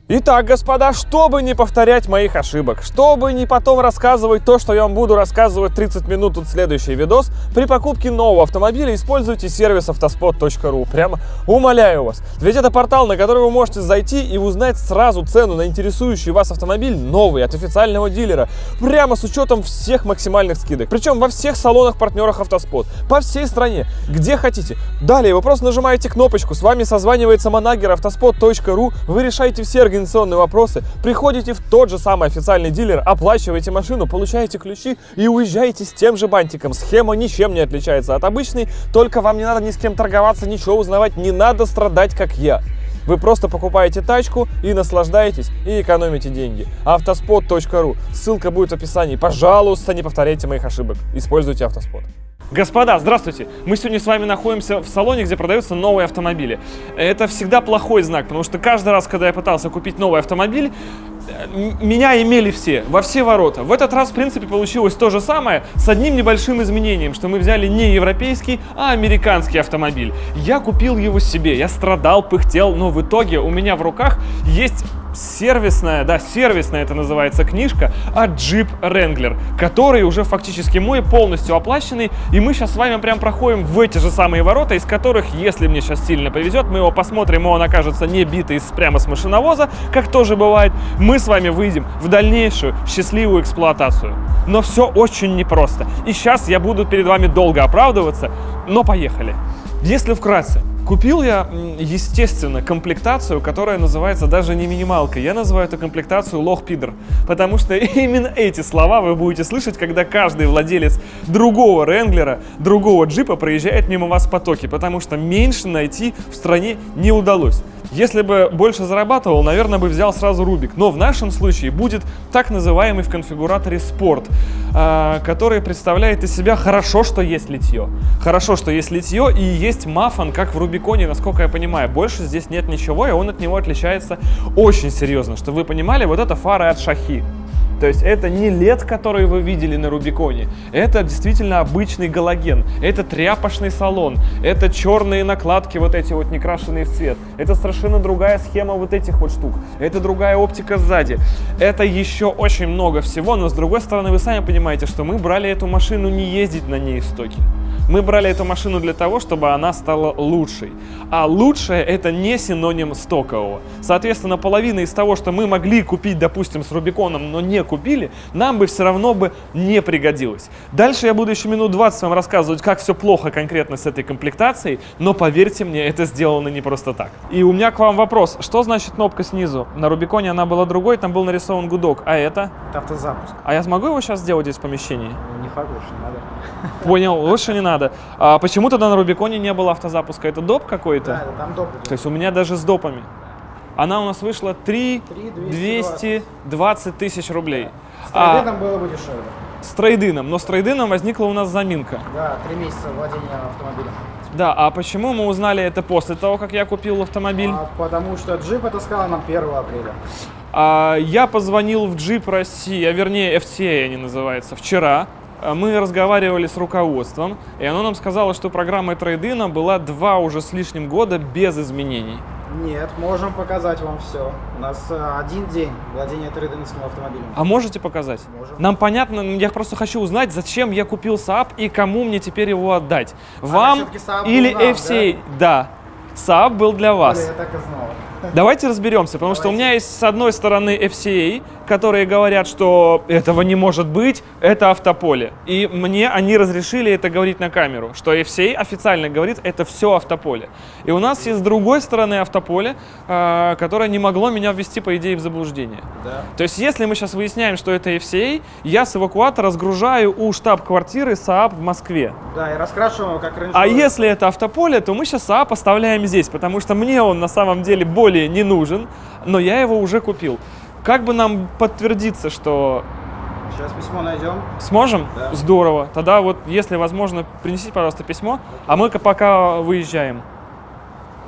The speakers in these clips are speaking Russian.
Итак, господа, чтобы не повторять моих ошибок, чтобы не потом рассказывать то, что я вам буду рассказывать 30 минут тут следующий видос, при покупке нового автомобиля используйте сервис автоспот.ру. Прямо умоляю вас. Ведь это портал, на который вы можете зайти и узнать сразу цену на интересующий вас автомобиль новый от официального дилера, прямо с учетом всех максимальных скидок. Причем во всех салонах-партнерах Автоспот, по всей стране, где хотите. Далее вы просто нажимаете кнопочку, с вами созванивается манагер автоспот.ру, вы решаете все организационные вопросы, приходите в тот же самый официальный дилер, оплачиваете машину, получаете ключи и уезжаете с тем же бантиком. Схема ничем не отличается от обычной, только вам не надо ни с кем торговаться, ничего узнавать, не надо страдать, как я. Вы просто покупаете тачку и наслаждаетесь, и экономите деньги. Автоспот.ру. Ссылка будет в описании. Пожалуйста, не повторяйте моих ошибок. Используйте Автоспот. Господа, здравствуйте! Мы сегодня с вами находимся в салоне, где продаются новые автомобили. Это всегда плохой знак, потому что каждый раз, когда я пытался купить новый автомобиль, меня имели все, во все ворота. В этот раз, в принципе, получилось то же самое, с одним небольшим изменением, что мы взяли не европейский, а американский автомобиль. Я купил его себе, я страдал, пыхтел, но в итоге у меня в руках есть сервисная это называется книжка от Jeep Wrangler, который уже фактически мой, полностью оплаченный, и мы сейчас с вами прям проходим в эти же самые ворота, из которых, если мне сейчас сильно повезет, мы его посмотрим, и он окажется не битый прямо с машиновоза, как тоже бывает, мы с вами выйдем в дальнейшую счастливую эксплуатацию. Но все очень непросто, и сейчас я буду перед вами долго оправдываться, но поехали. Если вкратце, купил я, естественно, комплектацию, которая называется даже не минималка. Я называю эту комплектацию лох-пидор, потому что именно эти слова вы будете слышать, когда каждый владелец другого Wrangler, другого джипа проезжает мимо вас в потоке, потому что меньше найти в стране не удалось. Если бы больше зарабатывал, наверное, бы взял сразу Рубик. Но в нашем случае будет так называемый в конфигураторе спорт, который представляет из себя хорошо, что есть литье. Хорошо, что есть литье и есть мафан, как в Рубиконе, насколько я понимаю. Больше здесь нет ничего, и он от него отличается очень серьезно. Чтобы вы понимали, вот это фары от Шахи. То есть это не LED, который вы видели на Рубиконе, это действительно обычный галоген, это тряпочный салон, это черные накладки вот эти вот не крашеные в цвет, это совершенно другая схема вот этих вот штук, это другая оптика сзади, это еще очень много всего, но с другой стороны вы сами понимаете, что мы брали эту машину не ездить на ней в стоке. Мы брали эту машину для того, чтобы она стала лучшей. А лучшее – это не синоним стокового. Соответственно, половина из того, что мы могли купить, допустим, с Рубиконом, но не купили, нам бы все равно бы не пригодилось. Дальше я буду еще минут 20 вам рассказывать, как все плохо конкретно с этой комплектацией, но поверьте мне, это сделано не просто так. И у меня к вам вопрос. Что значит кнопка снизу? На Рубиконе она была другой, там был нарисован гудок. А это? Это автозапуск. А я смогу его сейчас сделать здесь в помещении? Не факт, лучше не надо. Понял, лучше не надо. А почему тогда на Рубиконе не было автозапуска? Это доп какой-то? Да, там доп. То есть у меня даже с допами. Она у нас вышла 220 тысяч рублей. С трейдином было бы дешевле. С трейдином. Но с трейдином возникла у нас заминка. Да, 3 месяца владения автомобилем. Да, а почему мы узнали это после того, как я купил автомобиль? Потому что Jeep это сказал нам 1 апреля. Я позвонил в Jeep России, а вернее FCA они называются, вчера. Мы разговаривали с руководством, и оно нам сказало, что программа трейдина была 2 уже с лишним года без изменений. Нет, можем показать вам все. У нас 1 день владения трейдинским автомобилем. А можете показать? Можем. Нам понятно, я просто хочу узнать, зачем я купил Saab и кому мне теперь его отдать. Вам или FCA? Да, Saab был для вас. Я так и знал. Давайте разберемся, потому что у меня есть с одной стороны FCA, которые говорят, что этого не может быть, это автополе. И мне они разрешили это говорить на камеру, что FCA официально говорит, это все автополе. И у нас есть с другой стороны автополе, которое не могло меня ввести, по идее, в заблуждение. Да. То есть, если мы сейчас выясняем, что это FCA, я с эвакуатора разгружаю у штаб-квартиры Saab в Москве. Да, и раскрашиваем его как Range Rover. А если это автополе, то мы сейчас Saab оставляем здесь, потому что мне он на самом деле более не нужен, но я его уже купил. Как бы нам подтвердиться, что... Сейчас письмо найдем. Сможем? Да. Здорово. Тогда вот, если возможно, принесите, пожалуйста, письмо, а мы пока выезжаем.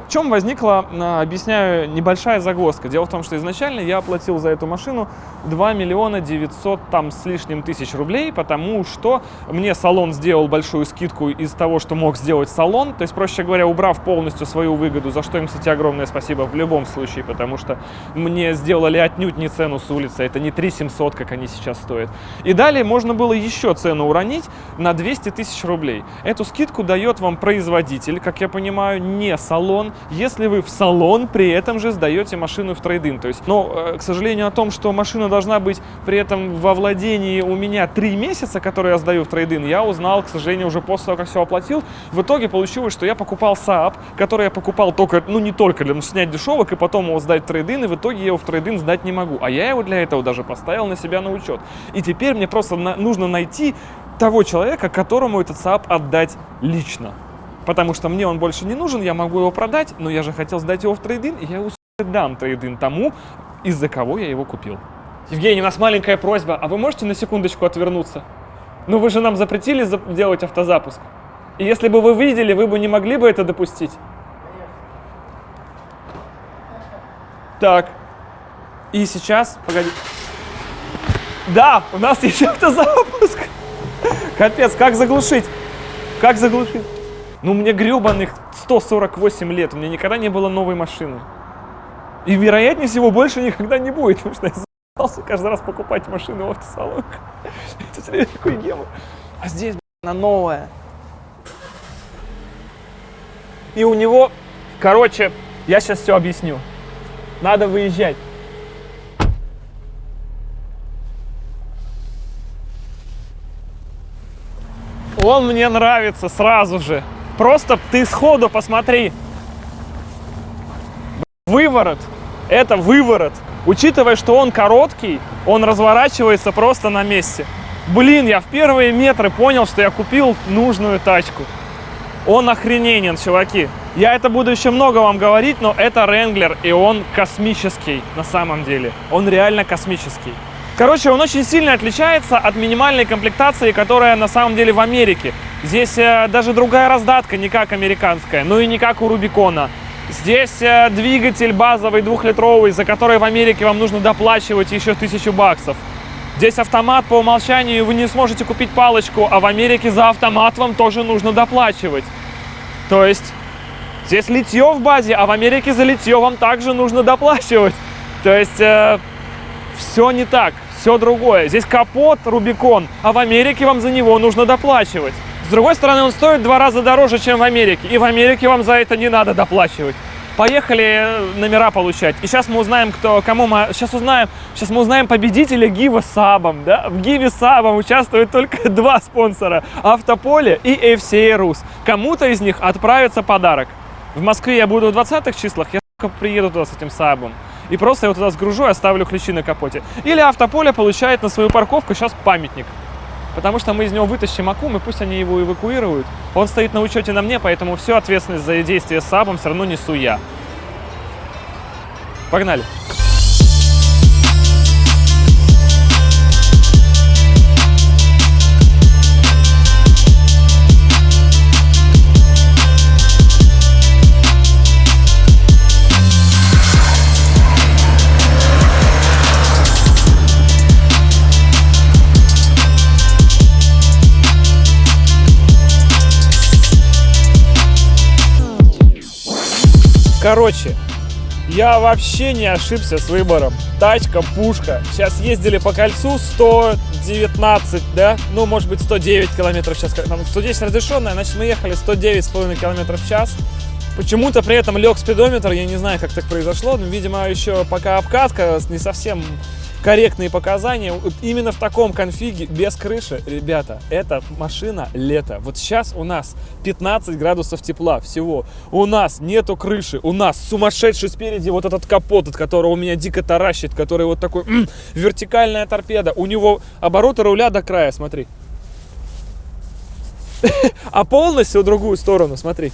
В чем возникла, объясняю, небольшая загвоздка. Дело в том, что изначально я оплатил за эту машину 2 миллиона 900 там с лишним тысяч рублей, потому что мне салон сделал большую скидку из того, что мог сделать салон. То есть, проще говоря, убрав полностью свою выгоду, за что им, кстати, огромное спасибо в любом случае, потому что мне сделали отнюдь не цену с улицы, это не 3 700, как они сейчас стоят. И далее можно было еще цену уронить на 200 тысяч рублей. Эту скидку дает вам производитель, как я понимаю, не салон, если вы в салон при этом же сдаете машину в трейд-ин. То есть, но, к сожалению, о том, что машина должна быть при этом во владении у меня 3 месяца, которые я сдаю в трейд-ин, я узнал, к сожалению, уже после того, как все оплатил. В итоге получилось, что я покупал Saab, который я покупал только, ну не только для снять дешевок и потом его сдать в трейд-ин, и в итоге я его в трейд-ин сдать не могу. А я его для этого даже поставил на себя на учет. И теперь мне просто нужно найти того человека, которому этот Saab отдать лично. Потому что мне он больше не нужен, я могу его продать, но я же хотел сдать его в трейд-ин, и я его дам трейд-ин тому, из-за кого я его купил. Евгений, у нас маленькая просьба, а вы можете на секундочку отвернуться? Ну вы же нам запретили делать автозапуск. И если бы вы видели, вы бы не могли бы это допустить? Так. И сейчас, погоди. Да, у нас есть автозапуск. Капец, как заглушить? Как заглушить? Ну, мне гребаных 148 лет, у меня никогда не было новой машины. И, вероятнее всего, больше никогда не будет, потому что я заебался каждый раз покупать машину в автосалонах. Это реально такой гемор. А здесь, она новая. И у него, короче, я сейчас все объясню. Надо выезжать. Он мне нравится сразу же. Просто ты сходу посмотри. Выворот. Это выворот. Учитывая, что он короткий, он разворачивается просто на месте. Блин, я в первые метры понял, что я купил нужную тачку. Он охрененен, чуваки. Я это буду еще много вам говорить, но это Wrangler, и он космический на самом деле. Он реально космический. Короче, он очень сильно отличается от минимальной комплектации, которая на самом деле в Америке. Здесь даже другая раздатка, не как американская, ну и не как у Рубикона. Здесь двигатель базовый 2-литровый, за который в Америке вам нужно доплачивать еще 1000 баксов. Здесь автомат по умолчанию, вы не сможете купить палочку, а в Америке за автомат вам тоже нужно доплачивать. То есть здесь литье в базе, а в Америке за литье вам также нужно доплачивать. То есть все не так, все другое. Здесь капот Рубикон, а в Америке вам за него нужно доплачивать. С другой стороны, он стоит 2 раза дороже, чем в Америке. И в Америке вам за это не надо доплачивать. Поехали номера получать. И сейчас мы узнаем, сейчас мы узнаем победителя Гива с Saab. Да? В Гиве с Saab участвуют только 2 спонсора. Автополе и FCA Rus. Кому-то из них отправится подарок. В Москве я буду в 20-х числах. Я только приеду туда с этим Saab. И просто его туда сгружу и оставлю ключи на капоте. Или Автополе получает на свою парковку сейчас памятник. Потому что мы из него вытащим Акум, и пусть они его эвакуируют. Он стоит на учете на мне, поэтому всю ответственность за действия с Saab все равно несу я. Погнали! Короче, я вообще не ошибся с выбором. Тачка, пушка. Сейчас ездили по кольцу 119, да? Ну, может быть, 109 километров в час. Там 110 разрешенная, значит, мы ехали 109,5 километров в час. Почему-то при этом лег спидометр, я не знаю, как так произошло, но, видимо, еще пока обкатка, не совсем корректные показания. Именно в таком конфиге, без крыши, ребята, это машина лето. Вот сейчас у нас 15 градусов тепла всего. У нас нету крыши, у нас сумасшедший спереди вот этот капот, от которого меня дико таращит, который вот такой, вертикальная торпеда. У него обороты руля до края, смотри. А полностью в другую сторону, смотри.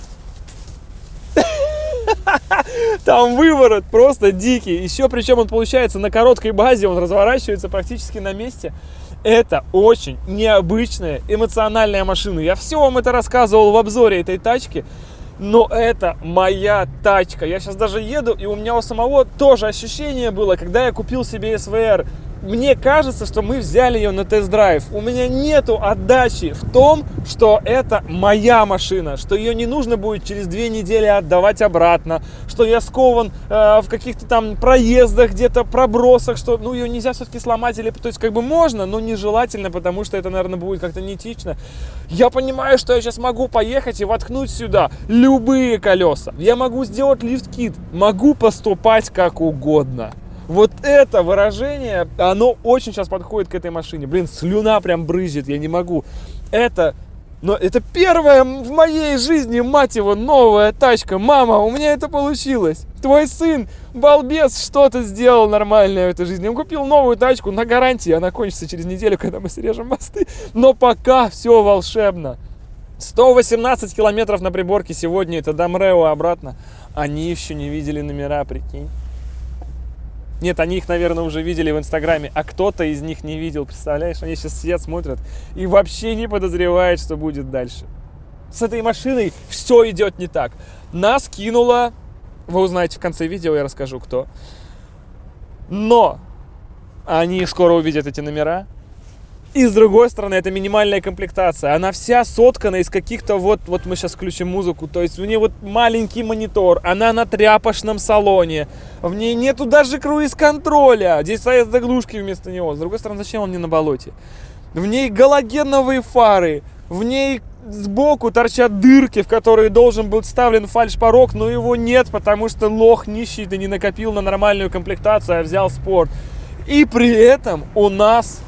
Там выворот просто дикий. Еще причем он получается на короткой базе, он разворачивается практически на месте. Это очень необычная эмоциональная машина. Я все вам это рассказывал в обзоре этой тачки. но это моя тачка. Я сейчас даже еду, и у меня у самого тоже ощущение было, когда я купил себе СВР. Мне кажется, что мы взяли ее на тест-драйв. У меня нету отдачи в том, что это моя машина, что ее не нужно будет через 2 недели отдавать обратно, что я скован в каких-то там проездах, где-то пробросах, что ее нельзя все-таки сломать, или, то есть как бы можно, но нежелательно, потому что это, наверное, будет как-то неэтично. Я понимаю, что я сейчас могу поехать и воткнуть сюда любые колеса. Я могу сделать лифт-кит, могу поступать как угодно. Вот это выражение, оно очень сейчас подходит к этой машине. Блин, слюна прям брызжет, я не могу. Это первая в моей жизни, мать его, новая тачка. Мама, у меня это получилось. Твой сын, балбес, что-то сделал нормальное в этой жизни. Он купил новую тачку на гарантии, она кончится через неделю, когда мы срежем мосты. Но пока все волшебно. 118 километров на приборке сегодня, это до МРЭО обратно. Они еще не видели номера, прикинь. Нет, они их, наверное, уже видели в Инстаграме, а кто-то из них не видел, представляешь? Они сейчас сидят, смотрят и вообще не подозревают, что будет дальше. С этой машиной все идет не так. Нас кинуло, вы узнаете в конце видео, я расскажу, кто. Но они скоро увидят эти номера. И с другой стороны, это минимальная комплектация. Она вся соткана из каких-то вот мы сейчас включим музыку. То есть у нее вот маленький монитор. Она на тряпочном салоне. В ней нету даже круиз-контроля. Здесь стоят заглушки вместо него. С другой стороны, зачем он не на болоте? В ней галогеновые фары. В ней сбоку торчат дырки, в которые должен был вставлен фальш-порог, но его нет, потому что лох нищий, ты не накопил на нормальную комплектацию, а взял спорт. И при этом у нас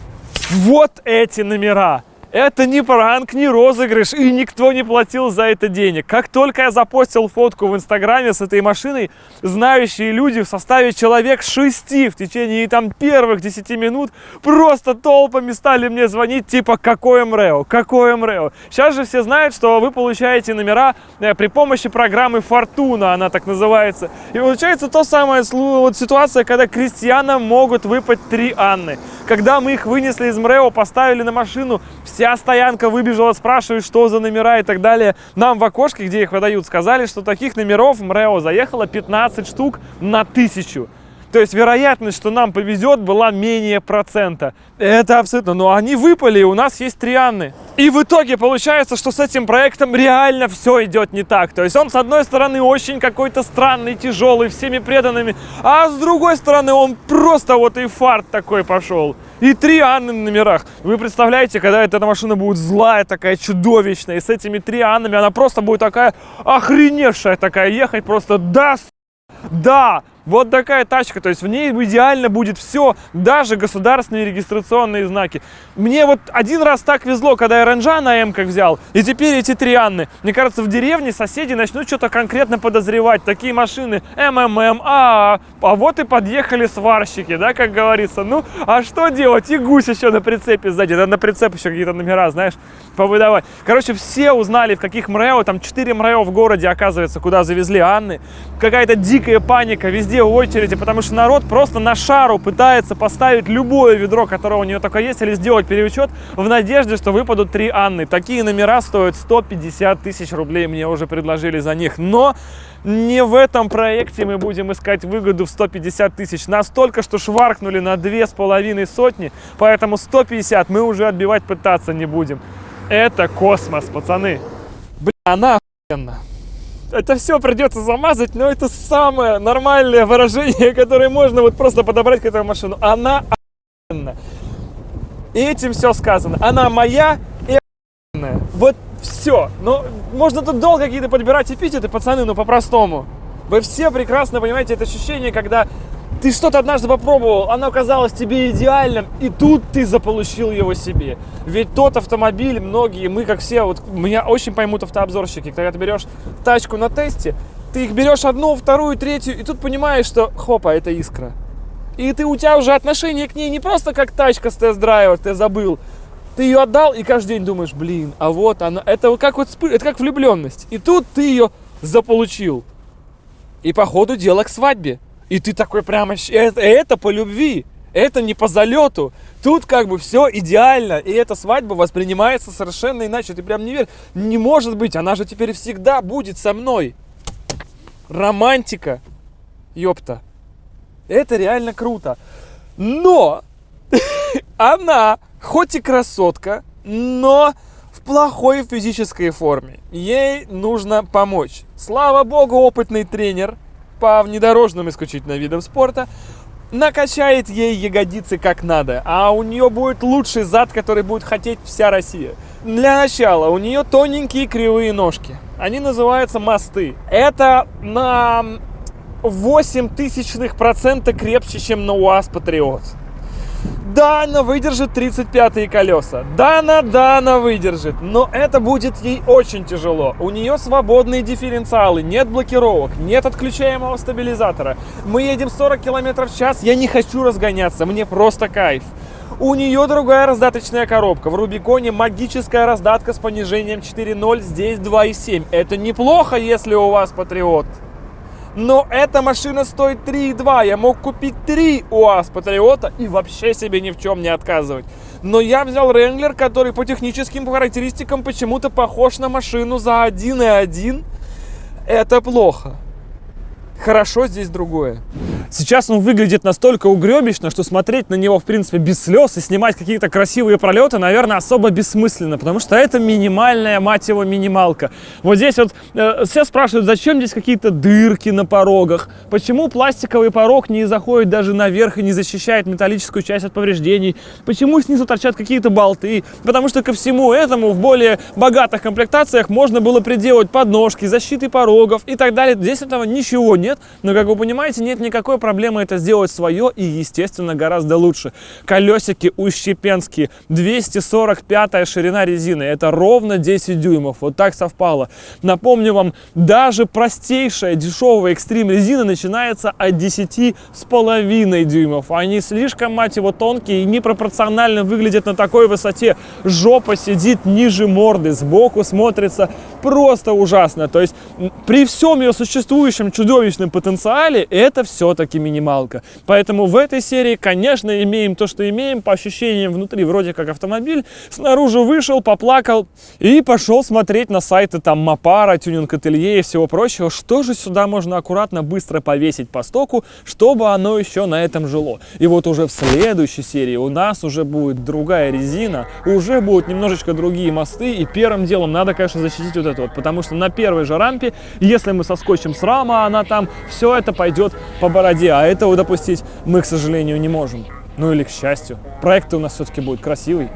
вот эти номера. Это не пранк, не розыгрыш, и никто не платил за это денег. Как только я запостил фотку в Инстаграме с этой машиной, знающие люди в составе человек 6 в течение там первых 10 минут просто толпами стали мне звонить, типа, какое МРЭО, какое МРЭО. Сейчас же все знают, что вы получаете номера при помощи программы Фортуна, она так называется. И получается то самая вот ситуация, когда крестьянам могут выпасть 3 Анны. Когда мы их вынесли из МРЭО, поставили на машину, вся стоянка выбежала, спрашивает, что за номера и так далее. Нам в окошке, где их выдают, сказали, что таких номеров в МРЭО заехало 15 штук на 1000. То есть вероятность, что нам повезет, была менее процента. Это абсолютно. Но они выпали, и у нас есть 3 Анны. И в итоге получается, что с этим проектом реально все идет не так. То есть он, с одной стороны, очень какой-то странный, тяжелый, всеми преданными. А с другой стороны, он просто вот и фарт такой пошел. И 3 Анны на номерах. Вы представляете, когда эта машина будет злая, такая чудовищная. И с этими 3 Аннами она просто будет такая охреневшая, такая ехать просто да. Вот такая тачка, то есть в ней идеально будет все, даже государственные регистрационные знаки. Мне вот один раз так везло, когда я Ренжа на М-ках взял, и теперь эти 3 Анны. Мне кажется, в деревне соседи начнут что-то конкретно подозревать. Такие машины МММ, а вот и подъехали сварщики, да, как говорится. Ну, а что делать? И гусь еще на прицепе сзади, надо на прицеп еще какие-то номера, знаешь, повыдавать. Короче, все узнали, в каких МРЭО, там 4 МРЭО в городе, оказывается, куда завезли Анны. Какая-то дикая паника, везде очереди, потому что народ просто на шару пытается поставить любое ведро, которое у нее только есть, или сделать переучет в надежде, что выпадут 3 Анны. Такие номера стоят 150 тысяч рублей, мне уже предложили за них. Но не в этом проекте мы будем искать выгоду в 150 тысяч. Нас только что шваркнули на 2500, поэтому 150 мы уже отбивать пытаться не будем. Это космос, пацаны. Бля, она охуенна. Это все придется замазать, но это самое нормальное выражение, которое можно вот просто подобрать к этой машине. Она охуенная. И этим все сказано. Она моя и охуенная. Вот все. Но можно тут долго какие-то подбирать эпитеты, пацаны, но по-простому. Вы все прекрасно понимаете это ощущение, когда ты что-то однажды попробовал, оно казалось тебе идеальным, и тут ты заполучил его себе. Ведь тот автомобиль, многие, мы как все, вот меня очень поймут автообзорщики, когда ты берешь тачку на тесте, ты их берешь одну, вторую, третью, и тут понимаешь, что хопа, это искра. И у тебя уже отношение к ней не просто как тачка с тест-драйва, ты забыл. Ты ее отдал, и каждый день думаешь, блин, а вот она, это как влюбленность. И тут ты ее заполучил. И по ходу дела к свадьбе. И ты такой прямо, это по любви. Это не по залету. Тут как бы все идеально. И эта свадьба воспринимается совершенно иначе. Ты прям не веришь. Не может быть. Она же теперь всегда будет со мной. Романтика. Ёпта. Это реально круто. Но она, хоть и красотка, но в плохой физической форме. Ей нужно помочь. Слава богу, опытный тренер по внедорожным исключительно видам спорта накачает ей ягодицы как надо, а у нее будет лучший зад, который будет хотеть вся Россия. Для начала, у нее тоненькие кривые ножки. Они называются мосты. Это на 0,08% крепче, чем на УАЗ Патриот. Да, она выдержит 35-е колеса. Да, она выдержит. Но это будет ей очень тяжело. У нее свободные дифференциалы, нет блокировок, нет отключаемого стабилизатора. Мы едем 40 км в час, я не хочу разгоняться, мне просто кайф. У нее другая раздаточная коробка. В Рубиконе магическая раздатка с понижением 4.0, здесь 2.7. Это неплохо, если у вас Патриот. Но эта машина стоит 3,2. Я мог купить 3 УАЗ Патриота и вообще себе ни в чем не отказывать. Но я взял Wrangler, который по техническим характеристикам почему-то похож на машину за 1,1. Это плохо. Хорошо здесь другое. Сейчас он выглядит настолько угребищно, что смотреть на него, в принципе, без слез и снимать какие-то красивые пролеты, наверное, особо бессмысленно, потому что это минимальная, мать его, минималка. Вот здесь вот все спрашивают, зачем здесь какие-то дырки на порогах, почему пластиковый порог не заходит даже наверх и не защищает металлическую часть от повреждений, почему снизу торчат какие-то болты, потому что ко всему этому в более богатых комплектациях можно было приделать подножки, защиты порогов и так далее. Здесь этого ничего нет, но, как вы понимаете, нет никакой проблемы это сделать свое и, естественно, гораздо лучше. Колесики ущепенские, 245 ширина резины, это ровно 10 дюймов, вот так совпало. Напомню вам, даже простейшая дешевая экстрим резина начинается от 10,5 дюймов. Они слишком, мать его, тонкие и непропорционально выглядят на такой высоте. Жопа сидит ниже морды, сбоку смотрится просто ужасно. То есть при всем ее существующем чудовищном потенциале это все-таки минималка. Поэтому в этой серии, конечно, имеем то, что имеем. По ощущениям внутри вроде как автомобиль. Снаружи вышел, поплакал и пошел смотреть на сайты там Мопара, Тюнинг-ателье и всего прочего. Что же сюда можно аккуратно, быстро повесить по стоку, чтобы оно еще на этом жило. И вот уже в следующей серии у нас уже будет другая резина, уже будут немножечко другие мосты. И первым делом надо, конечно, защитить вот это вот. Потому что на первой же рампе, если мы соскочим с рама, она там, все это пойдет по бороде, а этого допустить мы, к сожалению, не можем. Ну или к счастью. Проект у нас все-таки будет красивый.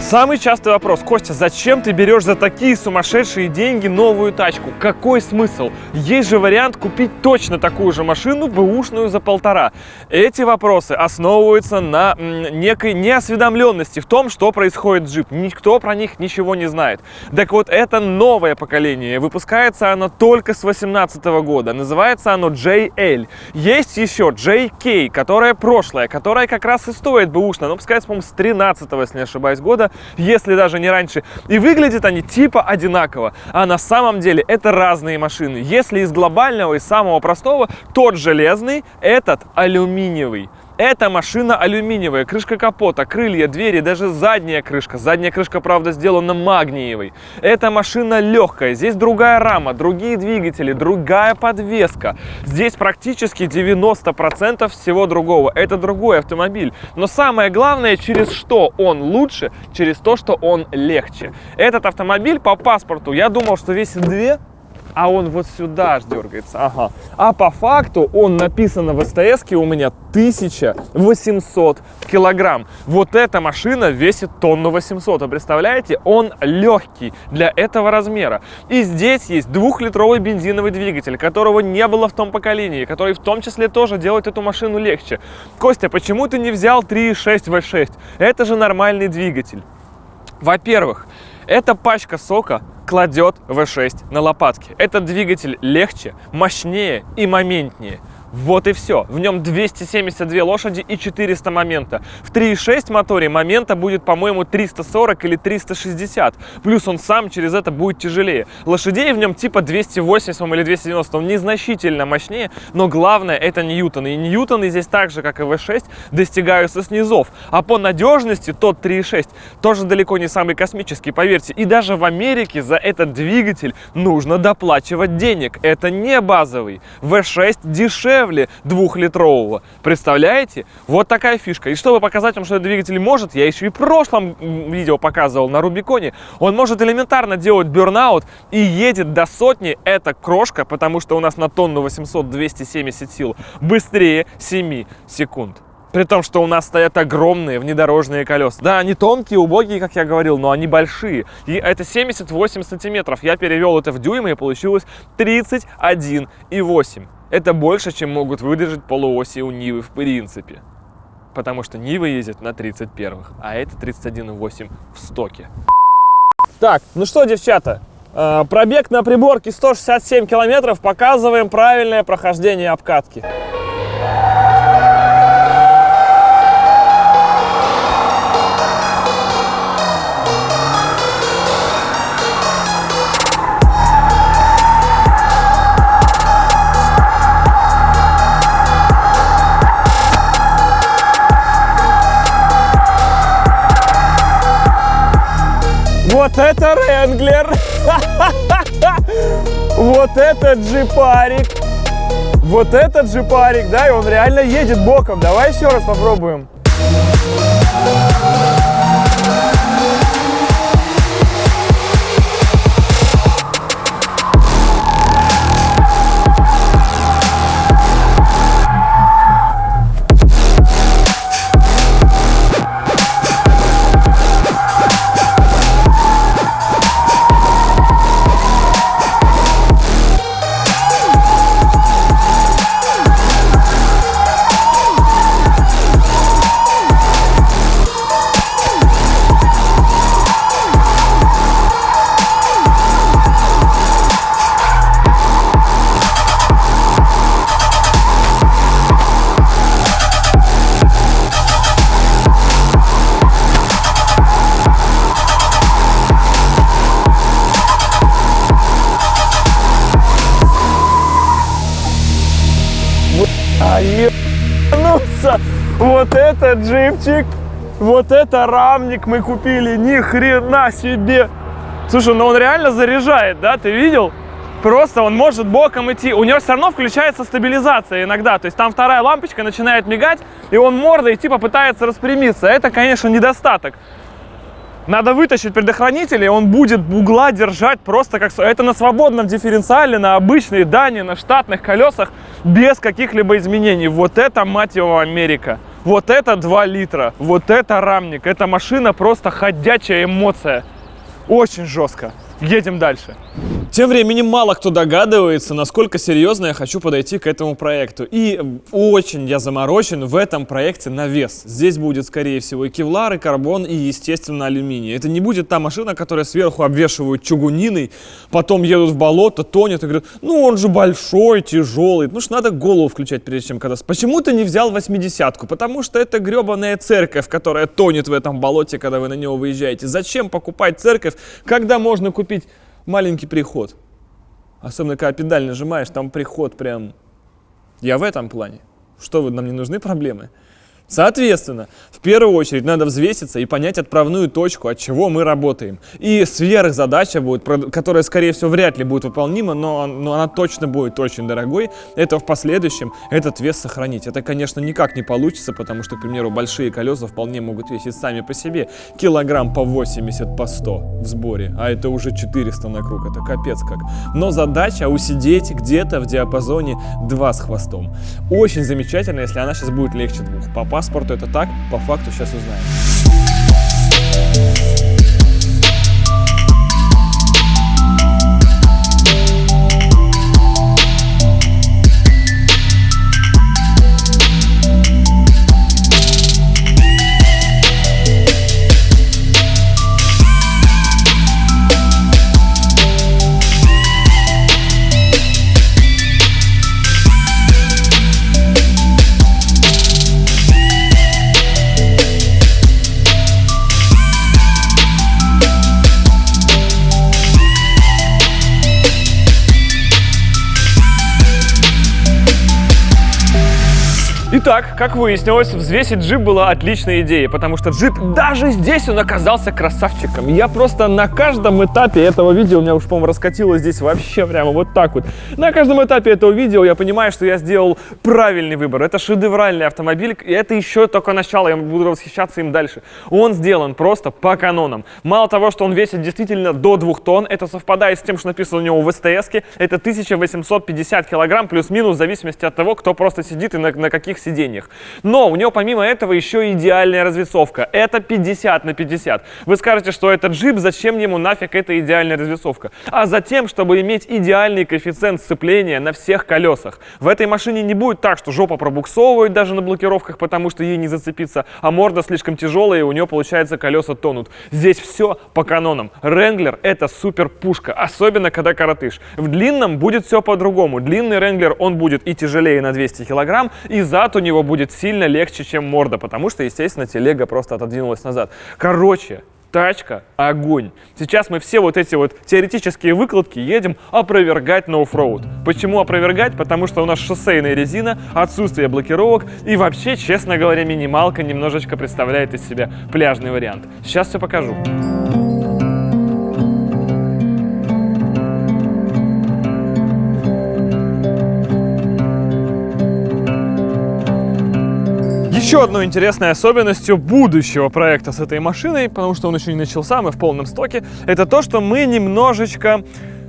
Самый частый вопрос: Костя, зачем ты берешь за такие сумасшедшие деньги новую тачку? Какой смысл? Есть же вариант купить точно такую же машину, бэушную, за 1,5. Эти вопросы основываются на некой неосведомленности в том, что происходит с Jeep. Никто про них ничего не знает. Так вот, это новое поколение. Выпускается оно только с 2018 года. Называется оно JL. Есть еще JK, которая прошлая, которая как раз и стоит бэушно. Но пускай, по-моему, с 13-го, если не ошибаюсь, года, если даже не раньше. И выглядят они типа одинаково. А на самом деле это разные машины. Если из глобального и самого простого, тот железный, этот алюминиевый. Эта машина алюминиевая, крышка капота, крылья, двери, даже задняя крышка. Задняя крышка, правда, сделана магниевой. Эта машина легкая, здесь другая рама, другие двигатели, другая подвеска. Здесь практически 90% всего другого. Это другой автомобиль. Но самое главное, через что он лучше, через то, что он легче. Этот автомобиль по паспорту, я думал, что весит 2, а он вот сюда аж дергается. Ага. А по факту он написано в СТС-ке у меня 1800 килограмм. Вот эта машина весит 1800. Вы представляете? Он легкий для этого размера. И здесь есть 2-литровый бензиновый двигатель, которого не было в том поколении, который в том числе тоже делает эту машину легче. Костя, почему ты не взял 3.6 V6? Это же нормальный двигатель. Во-первых, эта пачка сока кладет V6 на лопатки. Этот двигатель легче, мощнее и моментнее. Вот и все. В нем 272 лошади и 400 момента. В 3.6 моторе момента будет, по-моему, 340 или 360. Плюс он сам через это будет тяжелее. Лошадей в нем типа 280 или 290. Он незначительно мощнее, но главное это ньютоны. И ньютоны здесь так же, как и V6, достигаются с низов. А по надежности тот 3.6 тоже далеко не самый космический, поверьте. И даже в Америке за этот двигатель нужно доплачивать денег. Это не базовый. V6 дешевле 2-литрового. Представляете? Вот такая фишка. И чтобы показать вам, что этот двигатель может, я еще и в прошлом видео показывал на Рубиконе, он может элементарно делать бёрнаут и едет до сотни. Это крошка, потому что у нас на тонну 800 270 сил быстрее 7 секунд. При том, что у нас стоят огромные внедорожные колеса. Да, они тонкие, убогие, как я говорил, но они большие. И это 78 сантиметров. Я перевел это в дюймы, и получилось 31,8. Это больше, чем могут выдержать полуоси у Нивы в принципе. Потому что Нива ездит на 31-х, а это 31,8 в стоке. Так, ну что, девчата, пробег на приборке 167 километров. Показываем правильное прохождение обкатки. Вот это Ренглер, вот это джипарик, вот этот джипарик, да, и он реально едет боком. Давай еще раз попробуем. Вот это джипчик, вот это рамник мы купили, ни хрена себе. Слушай, ну он реально заряжает, да, ты видел? Просто он может боком идти. У него все равно включается стабилизация иногда. То есть там вторая лампочка начинает мигать, и он мордой типа пытается распрямиться. Это, конечно, недостаток. Надо вытащить предохранитель, и он будет угла держать просто как... Это на свободном дифференциале, на обычной Дане, на штатных колесах, без каких-либо изменений. Вот это, мать его, Америка. Вот это 2 литра. Вот это рамник. Эта машина просто ходячая эмоция. Очень жестко. Едем дальше. Тем временем мало кто догадывается, насколько серьезно я хочу подойти к этому проекту. И очень я заморочен в этом проекте на вес. Здесь будет, скорее всего, и кевлар, и карбон, и, естественно, алюминий. Это не будет та машина, которая сверху обвешивают чугуниной, потом едут в болото, тонет и говорят, ну он же большой, тяжелый. Ну что надо голову включать, прежде чем кататься. Почему ты не взял 80-ку? Потому что это гребаная церковь, которая тонет в этом болоте, когда вы на него выезжаете. Зачем покупать церковь, когда можно купить маленький приход? Особенно, когда педаль нажимаешь, там приход прям... Я в этом плане. Что вы, нам не нужны проблемы? Соответственно, в первую очередь надо взвеситься и понять отправную точку, от чего мы работаем. И сверхзадача будет, которая, скорее всего, вряд ли будет выполнима, но она точно будет очень дорогой, это в последующем этот вес сохранить. Это, конечно, никак не получится, потому что, к примеру, большие колеса вполне могут весить сами по себе килограмм по 80, по 100 в сборе, а это уже 400 на круг, это капец как. Но задача усидеть где-то в диапазоне 2 с хвостом. Очень замечательно, если она сейчас будет легче 2. По паспорту это так, по факту сейчас узнаем. Итак, как выяснилось, взвесить джип была отличная идея, потому что джип даже здесь он оказался красавчиком. Я просто на каждом этапе этого видео, у меня уж, по-моему, раскатилось здесь вообще прямо вот так вот. На каждом этапе этого видео я понимаю, что я сделал правильный выбор. Это шедевральный автомобиль, и это еще только начало, я буду восхищаться им дальше. Он сделан просто по канонам. Мало того, что он весит действительно до 2 тонн, это совпадает с тем, что написано у него в СТС-ке, это 1850 килограмм плюс-минус в зависимости от того, кто просто сидит и на каких сиденьях. Но у него помимо этого еще и идеальная развесовка. Это 50 на 50. Вы скажете, что это джип, зачем ему нафиг эта идеальная развесовка? А затем, чтобы иметь идеальный коэффициент сцепления на всех колесах. В этой машине не будет так, что жопа пробуксовывает даже на блокировках, потому что ей не зацепиться, а морда слишком тяжелая, и у нее, получается, колеса тонут. Здесь все по канонам. Wrangler — это супер пушка, особенно когда коротыш. В длинном будет все по-другому. Длинный Wrangler, он будет и тяжелее на 200 килограмм, и зад у него будет сильно легче, чем морда, потому что, естественно, телега просто отодвинулась назад. Короче, тачка — огонь. Сейчас мы все вот эти вот теоретические выкладки едем опровергать на оффроуд. Почему опровергать? Потому что у нас шоссейная резина, отсутствие блокировок и вообще, честно говоря, минималка немножечко представляет из себя пляжный вариант. Сейчас все покажу. Еще одной интересной особенностью будущего проекта с этой машиной, потому что он еще не начался, мы в полном стоке, это то, что мы немножечко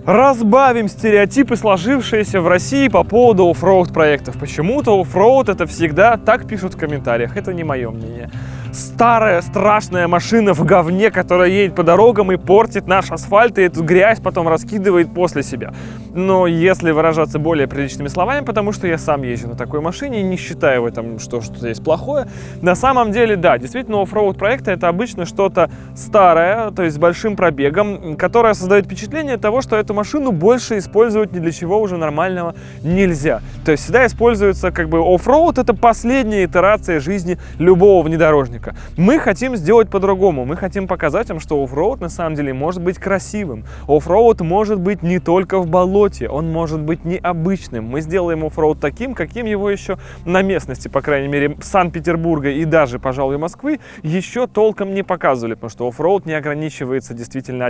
разбавим стереотипы, сложившиеся в России по поводу оффроуд проектов. Почему-то оффроуд — это всегда, так пишут в комментариях, это не мое мнение. Старая страшная машина в говне, которая едет по дорогам и портит наш асфальт, и эту грязь потом раскидывает после себя. Но если выражаться более приличными словами, потому что я сам езжу на такой машине и не считаю в этом, что что-то есть плохое, на самом деле, да, действительно, оффроуд проекты — это обычно что-то старое, то есть с большим пробегом, которое создает впечатление того, что эту машину больше использовать ни для чего уже нормального нельзя. То есть всегда используется как бы оффроуд — это последняя итерация жизни любого внедорожника. Мы хотим сделать по-другому. Мы хотим показать им, что оффроуд на самом деле может быть красивым. Оффроуд может быть не только в болоте, он может быть необычным. Мы сделаем оффроуд таким, каким его еще на местности, по крайней мере, Санкт-Петербурга и даже, пожалуй, Москвы, еще толком не показывали, потому что оффроуд не ограничивается действительно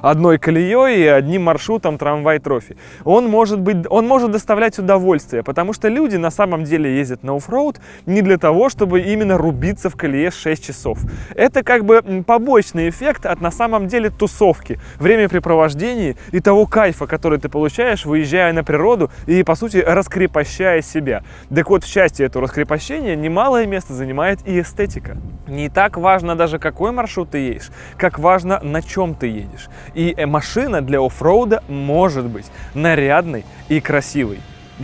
одной колеей и одним маршрутом трамвай-трофи. Он может доставлять удовольствие, потому что люди на самом деле ездят на оффроуд не для того, чтобы именно рубиться в колее 6 часов. Это как бы побочный эффект от на самом деле тусовки, времяпрепровождения и того кайфа, который ты получаешь, выезжая на природу и, по сути, раскрепощая себя. Так вот, в части этого раскрепощения немалое место занимает и эстетика. Не так важно даже, какой маршрут ты едешь, как важно, на чем ты едешь. И машина для оффроуда может быть нарядной и красивой.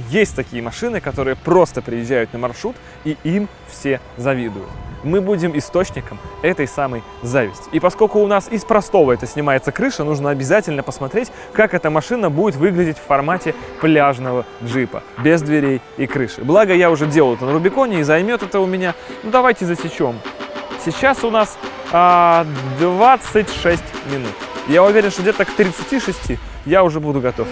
Есть такие машины, которые просто приезжают на маршрут, и им все завидуют. Мы будем источником этой самой зависти. И поскольку у нас из простого это снимается крыша, нужно обязательно посмотреть, как эта машина будет выглядеть в формате пляжного джипа, без дверей и крыши. Благо, я уже делал это на Рубиконе, и займет это у меня, ну давайте засечем. Сейчас у нас 26 минут. Я уверен, что где-то к 36 я уже буду готов.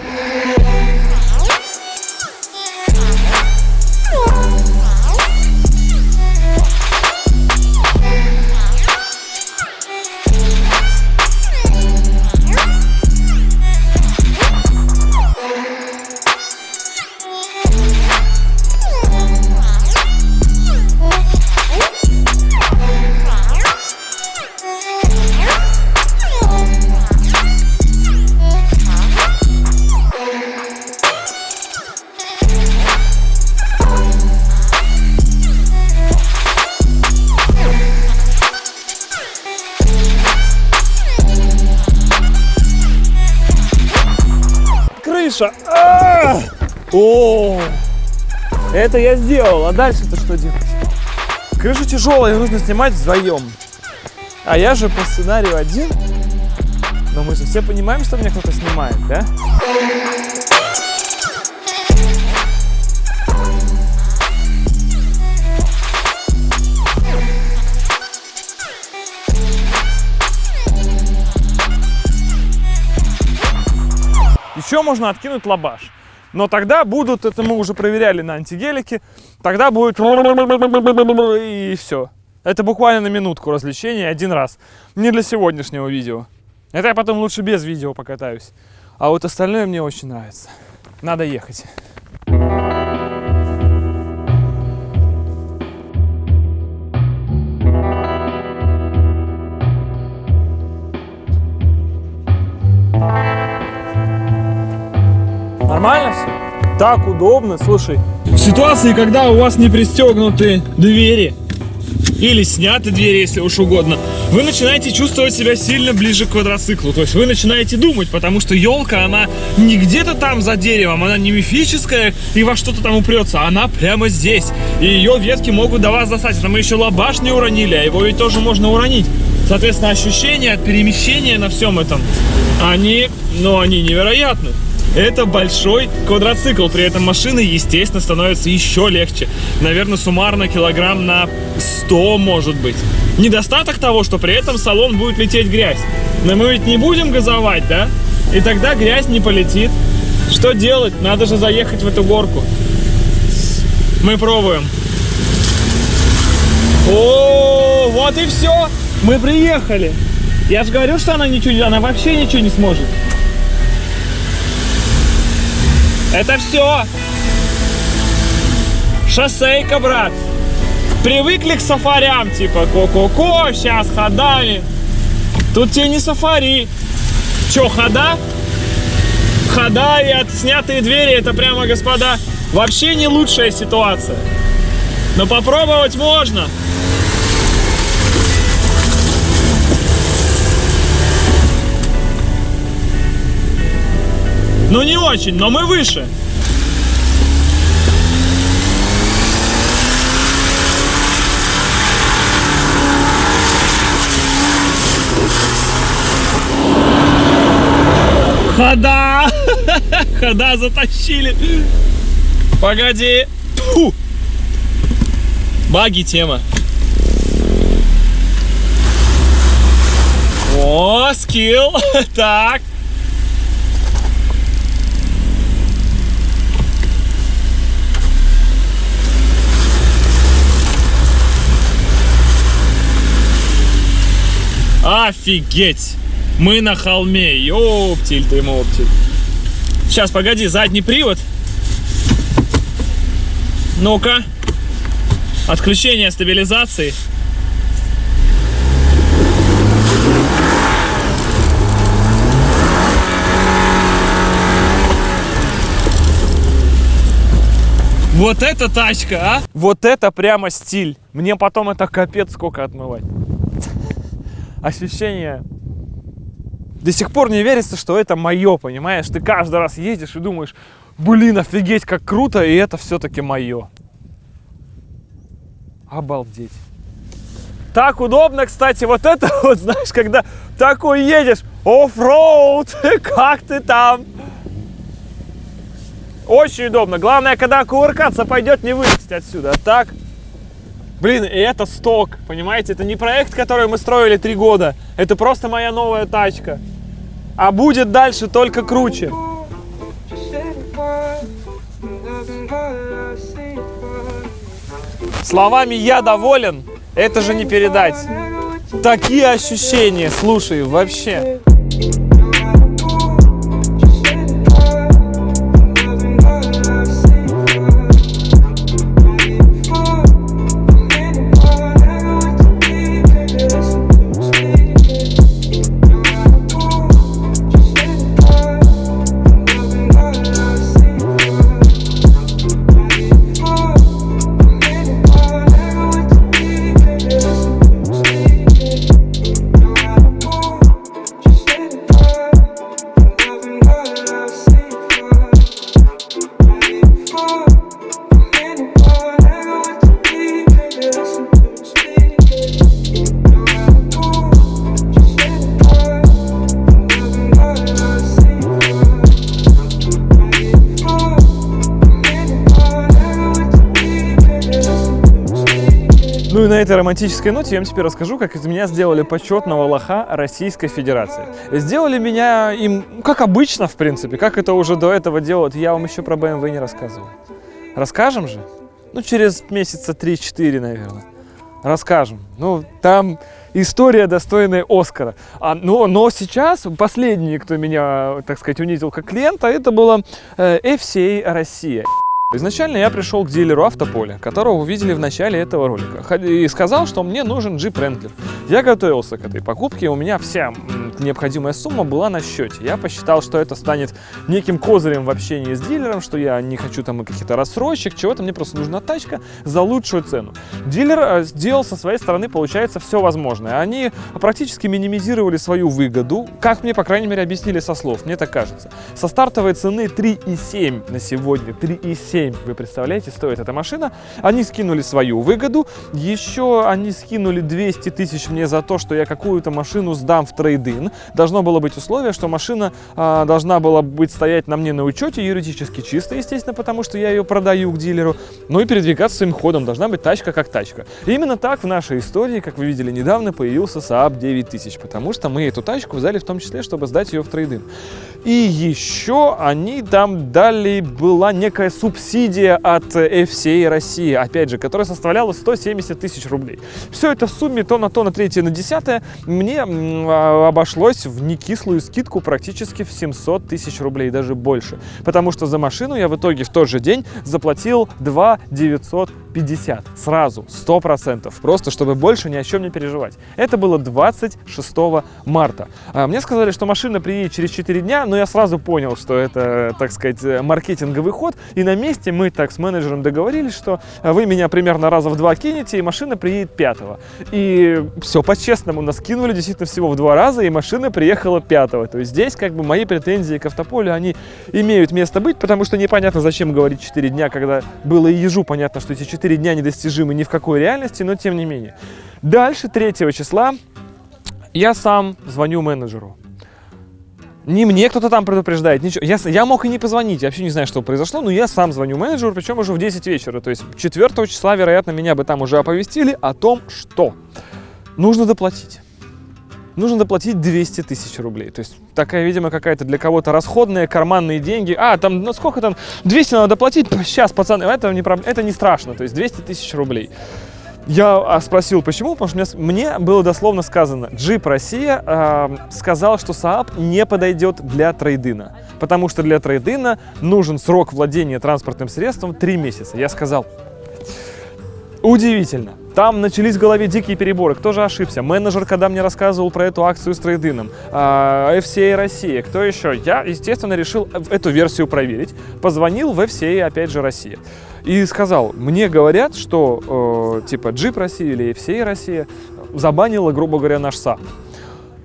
крыша. О, это я сделал, а дальше-то что делать? Крыша тяжелая, нужно снимать вдвоем. А я же по сценарию один. Но мы же все понимаем, что меня кто-то снимает, да? Еще можно откинуть лабаш. Но тогда будут, это мы уже проверяли на антигелике, тогда будет и все. Это буквально на минутку развлечения один раз. Не для сегодняшнего видео. Это я потом лучше без видео покатаюсь. А вот остальное мне очень нравится. Надо ехать. Нормально все? Так удобно, слушай. В ситуации, когда у вас не пристегнуты двери, или сняты двери, если уж угодно, вы начинаете чувствовать себя сильно ближе к квадроциклу. То есть вы начинаете думать, потому что елка, она не где-то там за деревом, она не мифическая и во что-то там упрется, она прямо здесь. И ее ветки могут до вас достать. Это мы еще лабаш не уронили, а его ведь тоже можно уронить. Соответственно, ощущения от перемещения на всем этом, они невероятны. Это большой квадроцикл, при этом машина, естественно, становится еще легче. Наверное, суммарно килограмм на 100, может быть. Недостаток того, что при этом в салон будет лететь грязь. Но мы ведь не будем газовать, да? И тогда грязь не полетит. Что делать? Надо же заехать в эту горку. Мы пробуем. О, вот и все. Мы приехали. Я же говорю, что она вообще ничего не сможет. Это все. Шоссейка, брат. Привыкли к сафарям, типа ко-ко-ко, сейчас ходами. Тут тебе не сафари. Че, хода? Хода и снятые двери, это прямо, господа, вообще не лучшая ситуация. Но попробовать можно. Ну не очень, но мы выше. Хода! Хода затащили. Погоди. Фу. Баги тема. О, скилл. Так. Офигеть! Мы на холме, ёптиль ты моптиль. Сейчас, погоди, задний привод. Ну-ка. Отключение стабилизации. Вот это тачка, а? Вот это прямо стиль. Мне потом это капец сколько отмывать. Ощущение. До сих пор не верится, что это мое, понимаешь? Ты каждый раз едешь и думаешь, блин, офигеть, как круто, и это все-таки мое. Обалдеть. Так удобно, кстати, вот это вот, знаешь, когда такой едешь, оффроуд, как ты там? Очень удобно. Главное, когда кувыркаться пойдет, не вылететь отсюда. А так, блин, и это сток, понимаете? Это не проект, который мы строили 3 года. Это просто моя новая тачка. А будет дальше только круче. Словами «я доволен» это же не передать. Такие ощущения, слушай, вообще. на этой романтической ноте я вам теперь расскажу, как из меня сделали почетного лоха Российской Федерации. Сделали меня им, как обычно, в принципе, как это уже до этого делают. Я вам еще про BMW не рассказывал. Расскажем же? Ну, через месяца 3-4, наверное. Расскажем. Ну, там история, достойная Оскара. Но сейчас последний, кто меня, так сказать, унизил как клиента, это была FCA Россия. Изначально я пришел к дилеру Автополя, которого вы видели в начале этого ролика, и сказал, что мне нужен Jeep Wrangler. Я готовился к этой покупке, у меня вся необходимая сумма была на счете. Я посчитал, что это станет неким козырем в общении с дилером, что я не хочу там каких-то рассрочек, чего-то, мне просто нужна тачка за лучшую цену. Дилер сделал со своей стороны, получается, все возможное. Они практически минимизировали свою выгоду, как мне, по крайней мере, объяснили со слов, мне так кажется. Со стартовой цены 3,7 на сегодня, 3,7. Вы представляете, стоит эта машина. Они скинули свою выгоду. Еще они скинули 200 тысяч мне за то, что я какую-то машину сдам в трейд-ин. Должно было быть условие, что машина должна была быть стоять на мне на учете, юридически чисто, естественно, потому что я ее продаю к дилеру. Ну и передвигаться своим ходом. Должна быть тачка как тачка. И именно так в нашей истории, как вы видели недавно, появился Saab 9000, потому что мы эту тачку взяли в том числе, чтобы сдать ее в трейд-ин. И еще они там дали, была некая субсидия от FCA России, опять же, которая составляла 170 тысяч рублей. Все это в сумме то на 3, на 10 мне обошлось в некислую скидку практически в 700 тысяч рублей, даже больше. Потому что за машину я в итоге в тот же день заплатил 2 950 сразу, 100%, просто чтобы больше ни о чем не переживать. Это было 26 марта. Мне сказали, что машина приедет через 4 дня, но я сразу понял, что это, так сказать, маркетинговый ход, и на месте мы так с менеджером договорились, что вы меня примерно раза в 2 кинете, и машина приедет 5-го. И все по-честному, нас кинули действительно всего в 2 раза, и машина приехала 5-го. То есть здесь как бы мои претензии к Автополю, они имеют место быть, потому что непонятно, зачем говорить 4 дня, когда было и ежу понятно, что эти 4 дня недостижимы ни в какой реальности, но тем не менее. Дальше, 3 числа, я сам звоню менеджеру. Не мне кто-то там предупреждает, ничего. Я мог и не позвонить, я вообще не знаю, что произошло, но я сам звоню менеджеру, причем уже в 10 вечера. То есть 4 числа, вероятно, меня бы там уже оповестили о том, что нужно доплатить. Нужно доплатить 200 тысяч рублей. То есть такая, видимо, какая-то для кого-то расходные карманные деньги. Там, ну сколько там, 200 надо доплатить, сейчас, пацаны, это не страшно, то есть 200 тысяч рублей. Я спросил, почему, потому что мне было дословно сказано, Jeep Россия сказал, что Saab не подойдет для трейд-ина, потому что для трейд-ина нужен срок владения транспортным средством 3 месяца. Я сказал, удивительно. Там начались в голове дикие переборы. Кто же ошибся? Менеджер, когда мне рассказывал про эту акцию с трейд-ином. FCA Россия. Кто еще? Я, естественно, решил эту версию проверить. Позвонил в FCA, опять же, Россия. И сказал, мне говорят, что типа Jeep Россия или FCA Россия забанила, грубо говоря, наш Saab.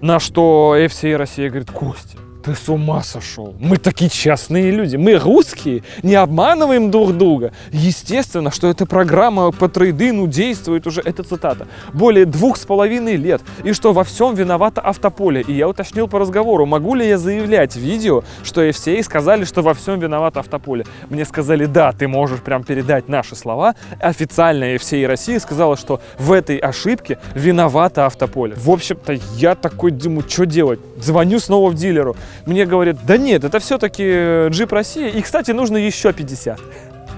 На что FCA Россия говорит, Костя, ты с ума сошел. Мы такие честные люди. Мы русские, не обманываем друг друга. Естественно, что эта программа по трейд-ину действует уже, это цитата, более 2,5 лет. И что во всем виновато Автополе. И я уточнил по разговору, могу ли я заявлять в видео, что FCA сказали, что во всем виновато Автополе. Мне сказали, да, ты можешь прям передать наши слова. Официально FCA Россия сказала, что в этой ошибке виновато Автополе. В общем-то, я такой думаю, что делать? Звоню снова в дилеру. Мне говорят, да нет, это все-таки Jeep Россия. И, кстати, нужно еще 50.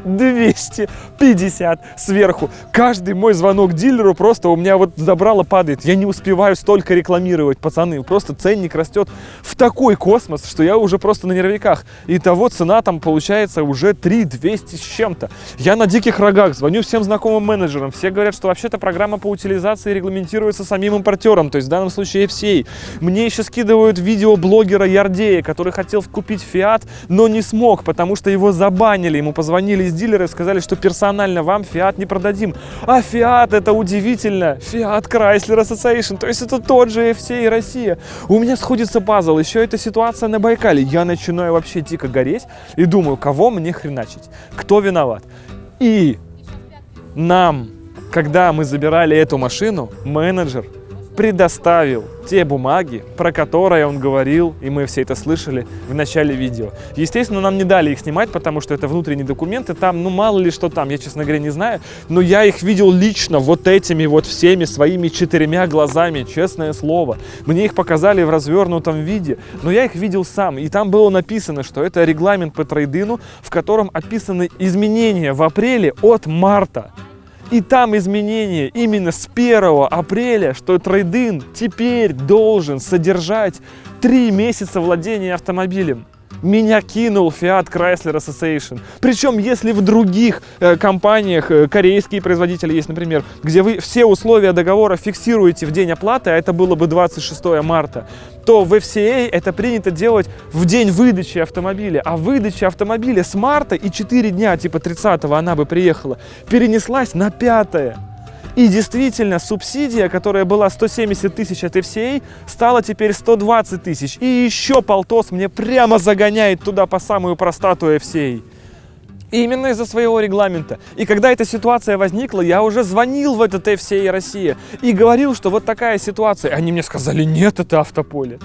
250 сверху. Каждый мой звонок дилеру просто у меня вот забрало падает. Я не успеваю столько рекламировать, пацаны. Просто ценник растет в такой космос, что я уже просто на нервиках. Итого цена там получается уже 3200 с чем-то. Я на диких рогах звоню всем знакомым менеджерам. Все говорят, что вообще-то программа по утилизации регламентируется самим импортером, то есть в данном случае FCA. Мне еще скидывают видео блогера Ярдея, который хотел купить Fiat, но не смог, потому что его забанили. Ему позвонили из дилера и сказали, что персонально вам Fiat не продадим. А Fiat, это удивительно, Fiat Chrysler Association, то есть это тот же FCA Россия. У меня сходится пазл, еще эта ситуация на Байкале. Я начинаю вообще дико гореть и думаю, кого мне хреначить, кто виноват. И нам, когда мы забирали эту машину, менеджер предоставил те бумаги, про которые он говорил, и мы все это слышали в начале видео. Естественно, нам не дали их снимать, потому что это внутренние документы, там, ну мало ли что там, я, честно говоря, не знаю, но я их видел лично вот этими вот всеми своими 4 глазами, честное слово. Мне их показали в развернутом виде, но я их видел сам, и там было написано, что это регламент по трейд-ину, в котором описаны изменения в апреле от марта. И там изменения именно с 1 апреля, что трейд-ин теперь должен содержать 3 месяца владения автомобилем. Меня кинул Fiat Chrysler Association. Причем, если в других компаниях, корейские производители есть, например, где вы все условия договора фиксируете в день оплаты, а это было бы 26 марта, то в FCA это принято делать в день выдачи автомобиля. А выдача автомобиля с марта и 4 дня, типа 30-го она бы приехала, перенеслась на 5-е. И действительно, субсидия, которая была 170 тысяч от FCA, стала теперь 120 тысяч. И еще полтос мне прямо загоняет туда по самую простату FCA. Именно из-за своего регламента. И когда эта ситуация возникла, я уже звонил в этот FCA Россия и говорил, что вот такая ситуация. Они мне сказали, нет, это Автополе.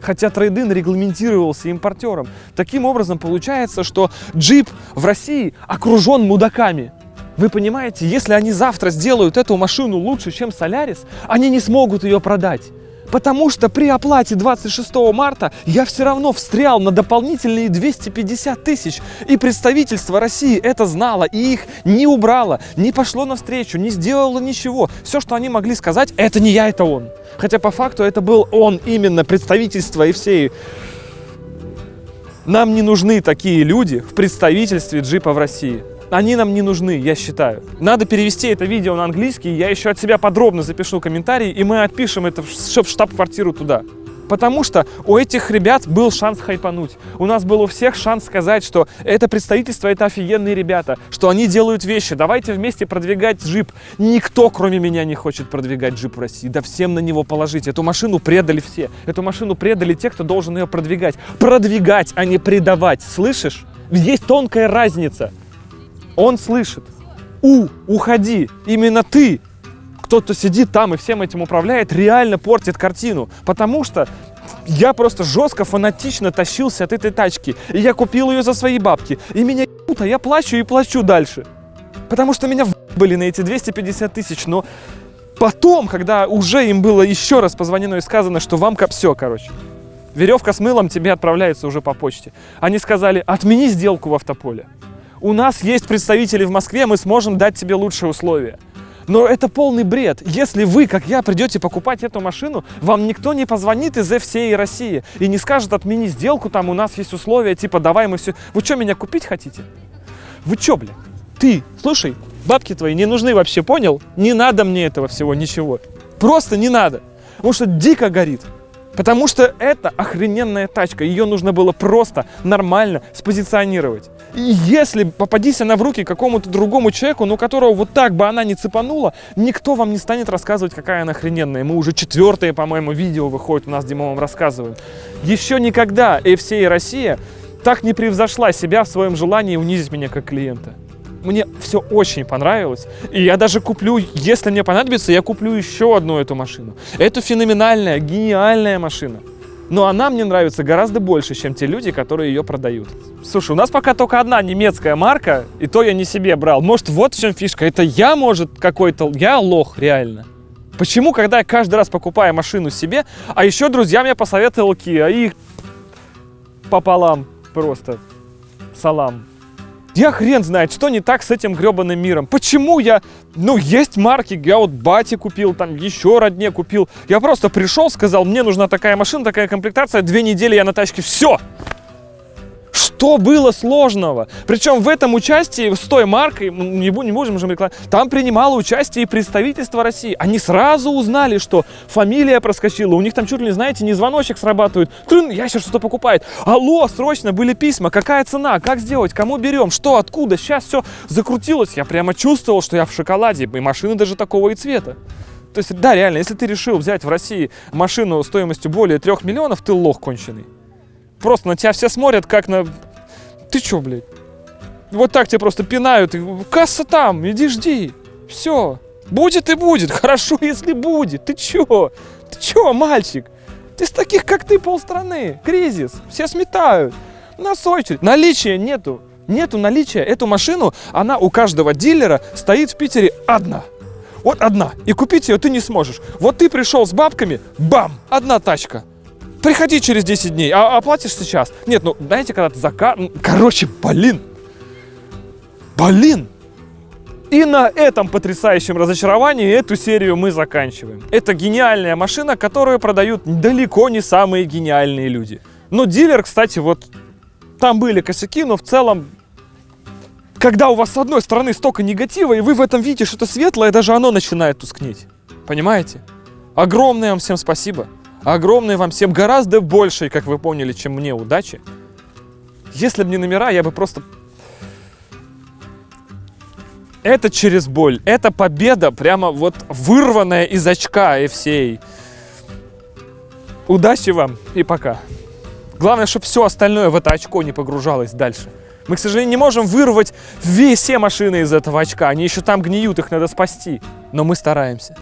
Хотя трейд-ин регламентировался импортером. Таким образом, получается, что джип в России окружен мудаками. Вы понимаете, если они завтра сделают эту машину лучше, чем Солярис, они не смогут ее продать. Потому что при оплате 26 марта я все равно встрял на дополнительные 250 тысяч. И представительство России это знало и их не убрало, не пошло навстречу, не сделало ничего. Все, что они могли сказать, это не я, это он. Хотя по факту это был он именно, представительство и все. Нам не нужны такие люди в представительстве джипа в России. Они нам не нужны, я считаю. Надо перевести это видео на английский, я еще от себя подробно запишу комментарий, и мы отпишем это в штаб-квартиру туда. Потому что у этих ребят был шанс хайпануть. У нас был у всех шанс сказать, что это представительство, это офигенные ребята, что они делают вещи, давайте вместе продвигать джип. Никто, кроме меня, не хочет продвигать джип в России. Да всем на него положить. Эту машину предали все. Эту машину предали те, кто должен ее продвигать. Продвигать, а не предавать. Слышишь? Есть тонкая разница. Он слышит. Уходи. Именно ты, кто-то сидит там и всем этим управляет, реально портит картину. Потому что я просто жестко, фанатично тащился от этой тачки. И я купил ее за свои бабки. И меня ебут, а я плачу и плачу дальше. Потому что меня были на эти 250 тысяч. Но потом, когда уже им было еще раз позвонено и сказано, что вам все, короче. Веревка с мылом тебе отправляется уже по почте. Они сказали, отмени сделку в Автополе. У нас есть представители в Москве, мы сможем дать тебе лучшие условия. Но это полный бред. Если вы, как я, придете покупать эту машину, вам никто не позвонит из FCA России и не скажет, отмени сделку, там у нас есть условия, типа, давай мы все... Вы что, меня купить хотите? Вы что, бля? Ты, слушай, бабки твои не нужны вообще, понял? Не надо мне этого всего, ничего. Просто не надо. Потому что дико горит. Потому что это охрененная тачка. Ее нужно было просто нормально спозиционировать. И если попадись она в руки какому-то другому человеку, но которого вот так бы она не цепанула, никто вам не станет рассказывать, какая она охрененная. Мы уже 4-е, по-моему, видео выходит у нас, где мы вам рассказываем. Еще никогда FCA Россия так не превзошла себя в своем желании унизить меня как клиента. Мне все очень понравилось. И я даже куплю, если мне понадобится, я куплю еще одну эту машину. Это феноменальная, гениальная машина. Но она мне нравится гораздо больше, чем те люди, которые ее продают. Слушай, у нас пока только одна немецкая марка, и то я не себе брал. Может, вот в чем фишка. Это я, может, какой-то... Я лох, реально. Почему, когда я каждый раз покупаю машину себе, а еще друзья мне посоветовали Kia, их пополам просто салам. Я хрен знает, что не так с этим гребаным миром. Почему я... Ну, есть марки, я вот бате купил, там еще родне купил. Я просто пришел, сказал, мне нужна такая машина, такая комплектация, 2 недели я на тачке, все! Что было сложного? Причем в этом участии с той маркой, не можем же рекламировать, там принимало участие и представительство России. Они сразу узнали, что фамилия проскочила. У них там чуть ли, знаете, не звоночек срабатывает. Ящер что-то покупает. Алло, срочно были письма. Какая цена? Как сделать? Кому берем? Что? Откуда? Сейчас все закрутилось. Я прямо чувствовал, что я в шоколаде. И машины даже такого и цвета. То есть, да, реально, если ты решил взять в России машину стоимостью более 3 миллионов, ты лох конченый. Просто на тебя все смотрят, как на... Ты чё, блядь? Вот так тебя просто пинают. И... Касса там, иди жди. Все. Будет и будет. Хорошо, если будет. Ты чё? Ты чё, мальчик? Ты с таких, как ты, полстраны. Кризис. Все сметают. У нас очередь. Наличия нету. Нету наличия. Эту машину, она у каждого дилера стоит в Питере одна. Вот одна. И купить ее ты не сможешь. Вот ты пришел с бабками, бам, одна тачка. Приходи через 10 дней, а оплатишь сейчас. Нет, ну, знаете, когда ты короче, блин. И на этом потрясающем разочаровании эту серию мы заканчиваем. Это гениальная машина, которую продают далеко не самые гениальные люди. Но дилер, кстати, вот там были косяки, но в целом, когда у вас с одной стороны столько негатива, и вы в этом видите что-то светлое, даже оно начинает тускнеть. Понимаете? Огромное вам всем спасибо. Огромное вам всем, гораздо больше, как вы поняли, чем мне, удачи. Если бы не номера, я бы просто... Это через боль. Это победа прямо вот вырванная из очка FCA. Удачи вам и пока. Главное, чтобы все остальное в это очко не погружалось дальше. Мы, к сожалению, не можем вырвать все машины из этого очка. Они еще там гниют, их надо спасти. Но мы стараемся.